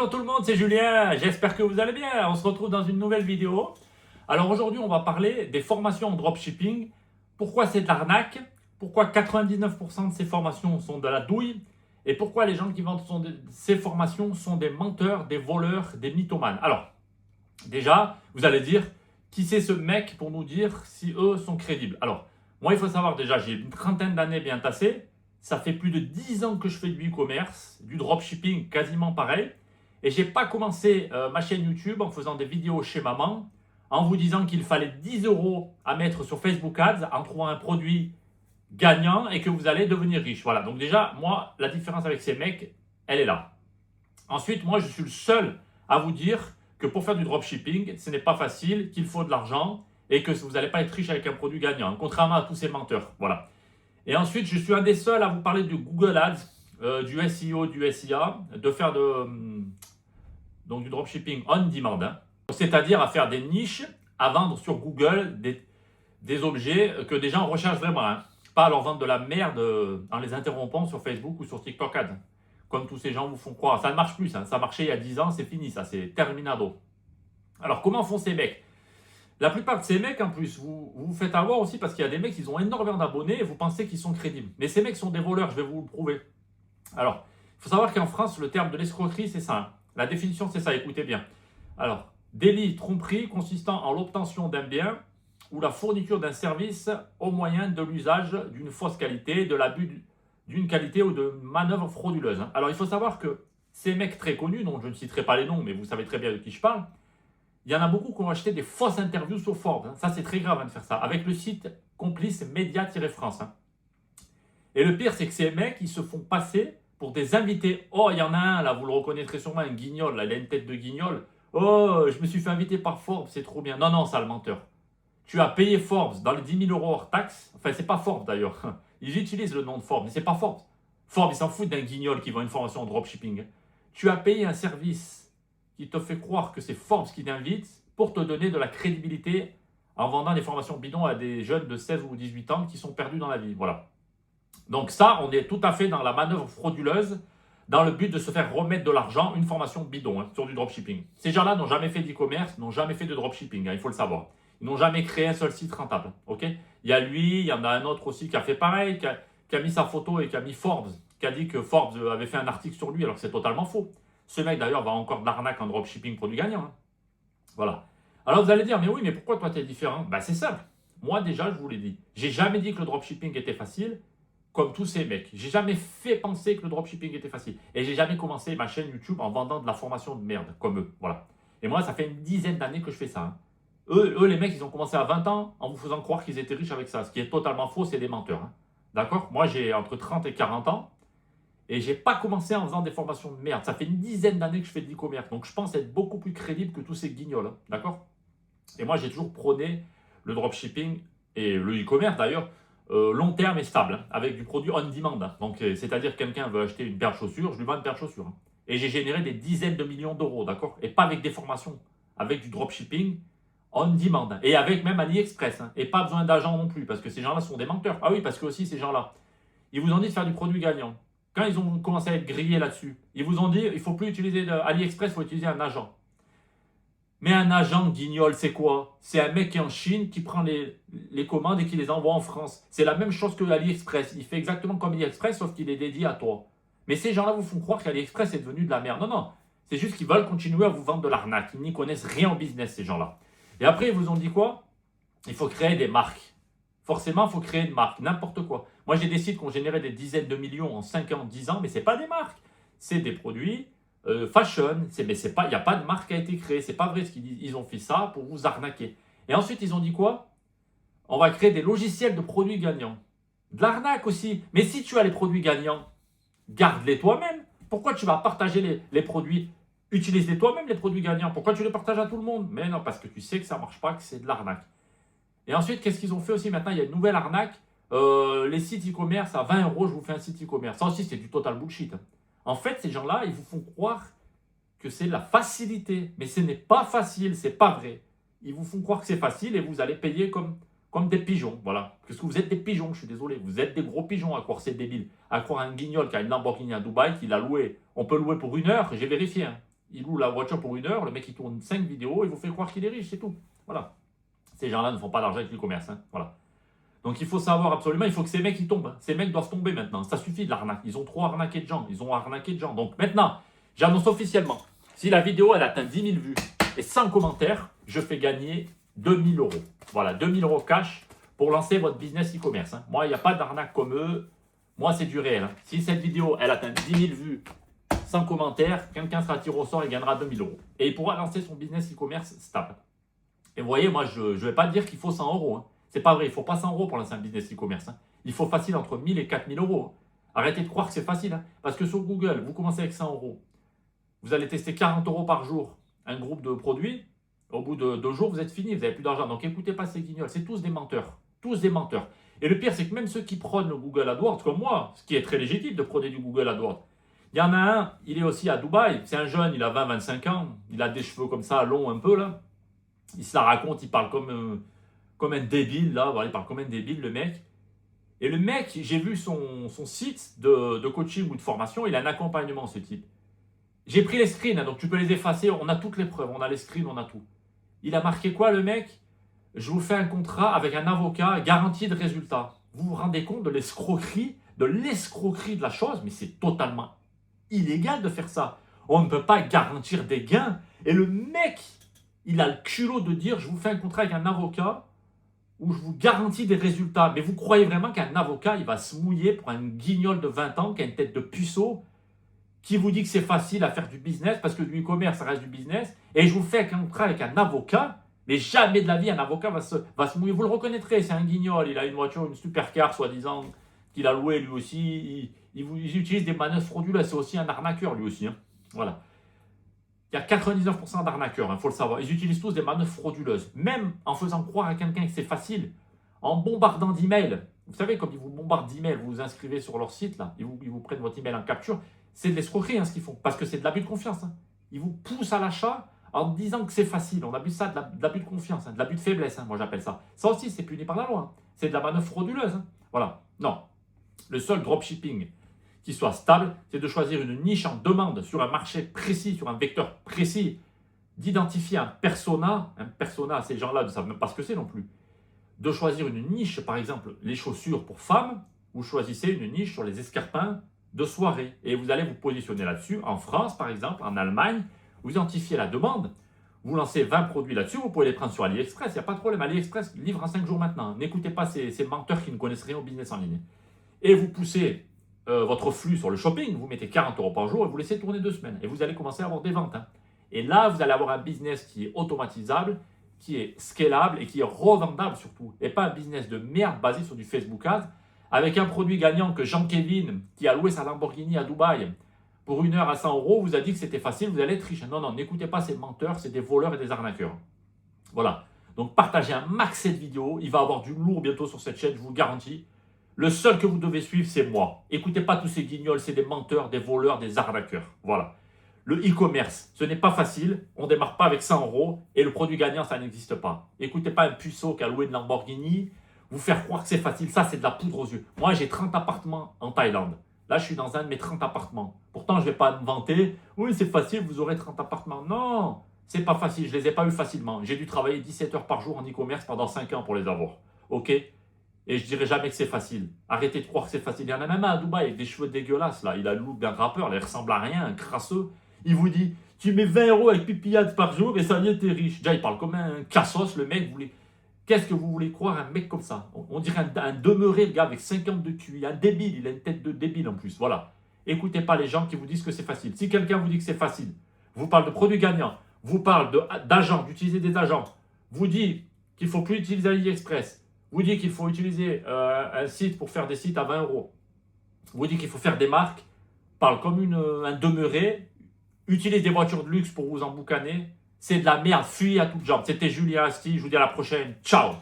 Bonjour tout le monde, c'est Julien, j'espère que vous allez bien. On se retrouve dans une nouvelle vidéo. Alors aujourd'hui, on va parler des formations en dropshipping. Pourquoi c'est de l'arnaque? Pourquoi 99% de ces formations sont de la douille? Et pourquoi les gens qui vendent ces formations sont des menteurs, des voleurs, des mythomanes? Alors, déjà, vous allez dire, qui c'est ce mec pour nous dire si eux sont crédibles? Alors, moi, il faut savoir déjà, j'ai une trentaine d'années bien tassées. Ça fait plus de 10 ans que je fais du e-commerce, du dropshipping quasiment pareil. Et je n'ai pas commencé ma chaîne YouTube en faisant des vidéos chez maman, en vous disant qu'il fallait 10 euros à mettre sur Facebook Ads en trouvant un produit gagnant et que vous allez devenir riche. Voilà, donc déjà, moi, la différence avec ces mecs, elle est là. Ensuite, moi, je suis le seul à vous dire que pour faire du dropshipping, ce n'est pas facile, qu'il faut de l'argent et que vous n'allez pas être riche avec un produit gagnant, contrairement à tous ces menteurs. Voilà. Et ensuite, je suis un des seuls à vous parler du Google Ads, du SEO, du SIA, de faire donc du dropshipping on demand, hein. C'est-à-dire à faire des niches, à vendre sur Google des objets que des gens recherchent vraiment, hein. Pas à leur vendre de la merde en les interrompant sur Facebook ou sur TikTok Ads, comme tous ces gens vous font croire. Ça ne marche plus, ça marchait il y a 10 ans, c'est fini, ça, c'est terminado. Alors, comment font ces mecs? La plupart de ces mecs, en plus, vous vous faites avoir aussi parce qu'il y a des mecs, ils ont énormément d'abonnés et vous pensez qu'ils sont crédibles. Mais ces mecs sont des voleurs, je vais vous le prouver. Alors, il faut savoir qu'en France, le terme de l'escroquerie, c'est ça, hein. La définition, c'est ça, écoutez bien. Alors, délit, tromperie consistant en l'obtention d'un bien ou la fourniture d'un service au moyen de l'usage d'une fausse qualité, de l'abus d'une qualité ou de manœuvre frauduleuse, hein. Alors, il faut savoir que ces mecs très connus, dont je ne citerai pas les noms, mais vous savez très bien de qui je parle, il y en a beaucoup qui ont acheté des fausses interviews sur Forbes, hein. Ça, c'est très grave, hein, de faire ça, avec le site complice Média-France, hein. Et le pire, c'est que ces mecs, ils se font passer pour des invités. Oh, il y en a un, là, vous le reconnaîtrez sûrement, un guignol, là, il a une tête de guignol. Oh, je me suis fait inviter par Forbes, c'est trop bien. Non, non, ça, le menteur. Tu as payé Forbes dans les 10 000 euros hors taxe. Enfin, c'est pas Forbes d'ailleurs. Ils utilisent le nom de Forbes, mais c'est pas Forbes. Forbes, ils s'en foutent d'un guignol qui vend une formation en dropshipping. Tu as payé un service qui te fait croire que c'est Forbes qui t'invite pour te donner de la crédibilité en vendant des formations bidons à des jeunes de 16 ou 18 ans qui sont perdus dans la vie. Voilà. Donc ça, on est tout à fait dans la manœuvre frauduleuse, dans le but de se faire remettre de l'argent, une formation bidon, hein, sur du dropshipping. Ces gens-là n'ont jamais fait d'e-commerce, n'ont jamais fait de dropshipping, hein, il faut le savoir. Ils n'ont jamais créé un seul site rentable. Okay, il y a lui, il y en a un autre aussi qui a fait pareil, qui a mis sa photo et qui a mis Forbes, qui a dit que Forbes avait fait un article sur lui alors que c'est totalement faux. Ce mec d'ailleurs va encore de l'arnaque en dropshipping pour du gagnant, hein. Voilà. Alors vous allez dire, mais oui, mais pourquoi toi tu es différent? Ben, c'est simple. Moi déjà, je vous l'ai dit, j'ai jamais dit que le dropshipping était facile. Comme tous ces mecs. J'ai jamais fait penser que le dropshipping était facile. Et j'ai jamais commencé ma chaîne YouTube en vendant de la formation de merde, comme eux. Voilà. Et moi, ça fait une dizaine d'années que je fais ça, hein. Eux, les mecs, ils ont commencé à 20 ans en vous faisant croire qu'ils étaient riches avec ça. Ce qui est totalement faux, c'est des menteurs, hein. D'accord? Moi, j'ai entre 30 et 40 ans. Et j'ai pas commencé en faisant des formations de merde. Ça fait une dizaine d'années que je fais de l'e-commerce. Donc, je pense être beaucoup plus crédible que tous ces guignols, hein. D'accord? Et moi, j'ai toujours prôné le dropshipping et le e-commerce d'ailleurs. Long terme et stable, hein, avec du produit on demand, hein. Donc, c'est-à-dire que quelqu'un veut acheter une paire de chaussures, je lui vends une paire de chaussures, hein. Et j'ai généré des dizaines de millions d'euros, d'accord? Et pas avec des formations, avec du dropshipping on demand, hein. Et avec même AliExpress, hein. Et pas besoin d'agents non plus, parce que ces gens-là sont des menteurs. Ah oui, parce que aussi ces gens-là, ils vous ont dit de faire du produit gagnant. Quand ils ont commencé à être grillés là-dessus, ils vous ont dit il ne faut plus utiliser AliExpress, il faut utiliser un agent. Mais un agent guignol, c'est quoi? C'est un mec qui est en Chine, qui prend les commandes et qui les envoie en France. C'est la même chose que AliExpress. Il fait exactement comme AliExpress, sauf qu'il est dédié à toi. Mais ces gens-là vous font croire qu'AliExpress est devenu de la merde. Non, non. C'est juste qu'ils veulent continuer à vous vendre de l'arnaque. Ils n'y connaissent rien au business, ces gens-là. Et après, ils vous ont dit quoi? Il faut créer des marques. Forcément, il faut créer une marque. N'importe quoi. Moi, j'ai des sites qui ont généré des dizaines de millions en 5 ans, 10 ans, mais ce n'est pas des marques. C'est des produits fashion, mais c'est pas, il n'y a pas de marque qui a été créée, c'est pas vrai ce qu'ils disent, ils ont fait ça pour vous arnaquer. Et ensuite ils ont dit quoi? On va créer des logiciels de produits gagnants. De l'arnaque aussi, mais si tu as les produits gagnants, garde-les toi-même. Pourquoi tu vas partager les produits? Utilise-les toi-même les produits gagnants, pourquoi tu les partages à tout le monde? Mais non, parce que tu sais que ça marche pas, que c'est de l'arnaque. Et ensuite, qu'est-ce qu'ils ont fait aussi maintenant? Il y a une nouvelle arnaque, les sites e-commerce à 20 euros, je vous fais un site e-commerce. Ça aussi c'est du total bullshit. En fait, ces gens-là, ils vous font croire que c'est de la facilité. Mais ce n'est pas facile, c'est pas vrai. Ils vous font croire que c'est facile et vous allez payer comme des pigeons. Voilà. Parce que vous êtes des pigeons, je suis désolé. Vous êtes des gros pigeons à croire c'est débile. À croire un guignol qui a une Lamborghini à Dubaï, qu'il a loué. On peut louer pour 1 heure, j'ai vérifié, hein. il loue la voiture pour 1 heure, le mec il tourne 5 vidéos, il vous fait croire qu'il est riche, c'est tout. Voilà. Ces gens-là ne font pas d'argent avec l'e-commerce. Hein. Voilà. Donc il faut savoir absolument, il faut que ces mecs ils tombent. Hein. Ces mecs doivent tomber maintenant. Ça suffit de l'arnaque. Ils ont trop arnaqué de gens. Ils ont arnaqué de gens. Donc maintenant, j'annonce officiellement, si la vidéo elle atteint 10 000 vues et 100 commentaires, je fais gagner 2 000 €. Voilà, 2 000 € cash pour lancer votre business e-commerce. Hein. Moi, il n'y a pas d'arnaque comme eux. Moi, c'est du réel. Hein. Si cette vidéo elle atteint 10 000 vues, 100 commentaires, quelqu'un sera tiré au sort et gagnera 2 000 €. Et il pourra lancer son business e-commerce stable. Et vous voyez, moi, je ne vais pas dire qu'il faut 100 €. Hein. C'est pas vrai, il ne faut pas 100 € pour lancer un business e-commerce. Hein. Il faut facile entre 1 000 et 4 000 €. Hein. Arrêtez de croire que c'est facile. Hein. Parce que sur Google, vous commencez avec 100 €. Vous allez tester 40 € par jour un groupe de produits. Au bout de 2 jours, vous êtes fini, vous n'avez plus d'argent. Donc écoutez pas ces guignols, c'est tous des menteurs. Tous des menteurs. Et le pire, c'est que même ceux qui prônent le Google AdWords, comme moi, ce qui est très légitime de prôner du Google AdWords, il y en a un, il est aussi à Dubaï. C'est un jeune, il a 20-25 ans. Il a des cheveux comme ça, longs un peu là. Il se la raconte, il parle comme un débile, là, voilà, il parle comme un débile, le mec. Et le mec, j'ai vu son site de coaching ou de formation, il a un accompagnement, ce type. J'ai pris les screens, hein, donc tu peux les effacer, on a toutes les preuves, on a les screens, on a tout. Il a marqué quoi, le mec? Je vous fais un contrat avec un avocat, garantie de résultat. Vous vous rendez compte de l'escroquerie de la chose? Mais c'est totalement illégal de faire ça. On ne peut pas garantir des gains. Et le mec, il a le culot de dire, je vous fais un contrat avec un avocat où je vous garantis des résultats. Mais vous croyez vraiment qu'un avocat, il va se mouiller pour un guignol de 20 ans qui a une tête de puceau, qui vous dit que c'est facile à faire du business, parce que du e-commerce, ça reste du business, et je vous fais un contrat avec un avocat, mais jamais de la vie, un avocat va se mouiller. Vous le reconnaîtrez, c'est un guignol, il a une voiture, une supercar, soi-disant, qu'il a loué lui aussi. Il utilise des manœuvres frauduleuses, c'est aussi un arnaqueur lui aussi. Hein. Voilà. Il y a 99% d'arnaqueurs, il faut le savoir. Ils utilisent tous des manœuvres frauduleuses. Même en faisant croire à quelqu'un que c'est facile, en bombardant d'emails. Vous savez, comme ils vous bombardent d'emails, vous vous inscrivez sur leur site, là, ils vous prennent votre email en capture. C'est de l'escroquerie hein, ce qu'ils font, parce que c'est de l'abus de confiance. Hein. Ils vous poussent à l'achat en disant que c'est facile. On abuse ça de l'abus de confiance, hein, de l'abus de faiblesse, hein, moi j'appelle ça. Ça aussi, c'est puni par la loi. Hein. C'est de la manœuvre frauduleuse. Hein. Voilà. Non. Le seul dropshipping qui soit stable, c'est de choisir une niche en demande sur un marché précis, sur un vecteur précis, d'identifier un persona, ces gens-là ne savent même pas ce que c'est non plus, de choisir une niche, par exemple les chaussures pour femmes, vous choisissez une niche sur les escarpins de soirée et vous allez vous positionner là-dessus, en France par exemple, en Allemagne, vous identifiez la demande, vous lancez 20 produits là-dessus, vous pouvez les prendre sur AliExpress, il n'y a pas de problème, AliExpress livre en 5 jours maintenant, n'écoutez pas ces menteurs qui ne connaissent rien au business en ligne. Et vous poussez votre flux sur le shopping, vous mettez 40 € par jour et vous laissez tourner 2 semaines. Et vous allez commencer à avoir des ventes. Hein. Et là, vous allez avoir un business qui est automatisable, qui est scalable et qui est revendable surtout. Et pas un business de merde basé sur du Facebook Ads avec un produit gagnant que Jean-Kévin, qui a loué sa Lamborghini à Dubaï pour 1 heure à 100 €, vous a dit que c'était facile, vous allez être riche. Non, non, n'écoutez pas ces menteurs, c'est des voleurs et des arnaqueurs. Voilà. Donc partagez un max cette vidéo. Il va y avoir du lourd bientôt sur cette chaîne, je vous le garantis. Le seul que vous devez suivre, c'est moi. Écoutez pas tous ces guignols, c'est des menteurs, des voleurs, des arnaqueurs. Voilà. Le e-commerce, ce n'est pas facile. On ne démarre pas avec 100 € et le produit gagnant, ça n'existe pas. Écoutez pas un puceau qui a loué une Lamborghini, vous faire croire que c'est facile. Ça, c'est de la poudre aux yeux. Moi, j'ai 30 appartements en Thaïlande. Là, je suis dans un de mes 30 appartements. Pourtant, je ne vais pas me vanter. Oui, c'est facile, vous aurez 30 appartements. Non, c'est pas facile. Je ne les ai pas eu facilement. J'ai dû travailler 17 heures par jour en e-commerce pendant 5 ans pour les avoir. OK ? Et je dirais jamais que c'est facile. Arrêtez de croire que c'est facile. Il y en a même un à Dubaï avec des cheveux dégueulasses. Là. Il a le look d'un rappeur, il ressemble à rien, un crasseux. Il vous dit, tu mets 20 € avec pipillade par jour et ça y est, t'es riche. Déjà, il parle comme un cassos, le mec. Qu'est-ce que vous voulez croire un mec comme ça? On dirait un demeuré, le gars, avec 50 de QI. Un débile, il a une tête de débile en plus. Voilà. Écoutez pas les gens qui vous disent que c'est facile. Si quelqu'un vous dit que c'est facile, vous parle de produits gagnants, vous parle d'agents, d'utiliser des agents, vous dit qu'il ne faut plus utiliser AliExpress, vous dit qu'il faut utiliser un site pour faire des sites à 20 €, vous dit qu'il faut faire des marques, parle comme un demeuré, utilise des voitures de luxe pour vous emboucaner, c'est de la merde, fuyez à toutes jambes. C'était Julien Asti, je vous dis à la prochaine, ciao.